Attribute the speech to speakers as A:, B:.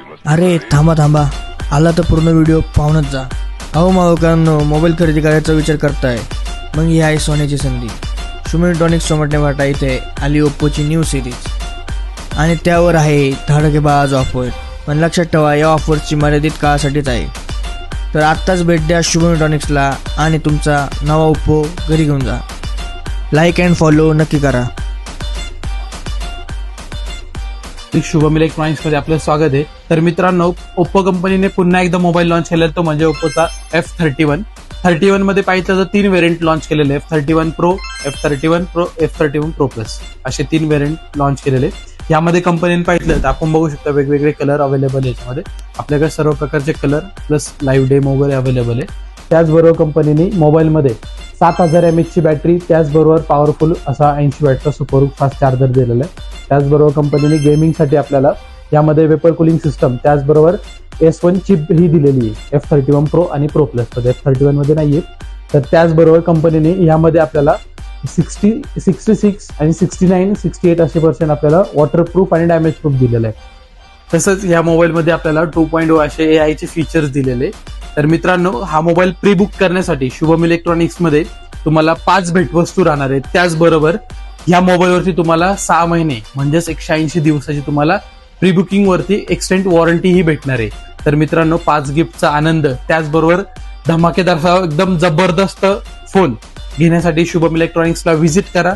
A: अरे थांबा आला तर पूर्ण व्हिडिओ पाहूनच जा. अहो मावकांनो, मोबाईल खरेदी करायचा विचार करताय मग ही आहे सोन्याची संधी. शुभम इलेक्ट्रॉनिक्स सोमटणे वाटा इथे आली ओप्पोची न्यू सिरीज आणि त्यावर आहे धडाकेबाज ऑफर. पण लक्षात ठेवा, या ऑफरची मर्यादित काळासाठीच आहे. तर आत्ताच भेट द्या शुभम इलेक्ट्रॉनिक्सला आणि तुमचा नवा ओप्पो घरी घेऊन जा. लाईक अँड फॉलो नक्की करा.
B: शुभम इलेक्ट्रॉनिक्स मध्ये आपलं स्वागत आहे. तर मित्रांनो, ओप्पो कंपनीने पुन्हा एकदा मोबाईल लॉन्च केला, तो म्हणजे ओप्पोचा F31 मध्ये पाहिजे तर 3 व्हेरियंट लॉन्च केलेले, F31 Pro, F31 Pro, F31 Pro Plus असे 3 व्हेरियंट लॉन्च केलेले. यामध्ये कंपनीने पाहिलं तर आपण बघू शकता वेगवेगळे कलर अवेलेबल आहे. याच्यामध्ये आपल्याकडे सर्व प्रकारचे कलर प्लस लाईव्ह डेमो वगैरे अवेलेबल आहे. त्याचबरोबर कंपनीने मोबाईलमध्ये 7000 mAh ची बॅटरी, त्याचबरोबर पॉवरफुल असा 80 वॅटचा सुपर फास्ट चार्जर दिलेला आहे. त्याचबरोबर कंपनीने गेमिंगसाठी आपल्याला यामध्ये वेपर कुलिंग सिस्टम, त्याचबरोबर S1 चिप ही दिलेली आहे F31 Pro आणि Pro Plus मध्ये. F31 मध्ये नाहीये. तर त्याचबरोबर कंपनीने यामध्ये आपल्याला 66 आणि 69, 68 असे पर्सेंट आपल्याला वॉटरप्रूफ आणि डॅमेज प्रूफ दिलेलं आहे. तसंच या मोबाईलमध्ये आपल्याला 2.0 असे AI चे फीचर्स दिलेले. तर मित्रांनो, हा मोबाईल प्री बुक करण्यासाठी शुभम इलेक्ट्रॉनिक्स मध्ये तुम्हाला 5 भेटवस्तू राहणार आहेत. त्याचबरोबर या मोबाईलवरती तुम्हाला 6 महिने म्हणजेच 180 दिवसाची तुम्हाला प्री बुकिंग वरती एक्सटेंड वॉरंटी ही भेटणार आहे. तर मित्रांनो, 5 गिफ्टचा आनंद, त्याचबरोबर धमाकेदार एकदम जबरदस्त फोन घेण्यासाठी शुभम इलेक्ट्रॉनिक्सला व्हिजिट करा.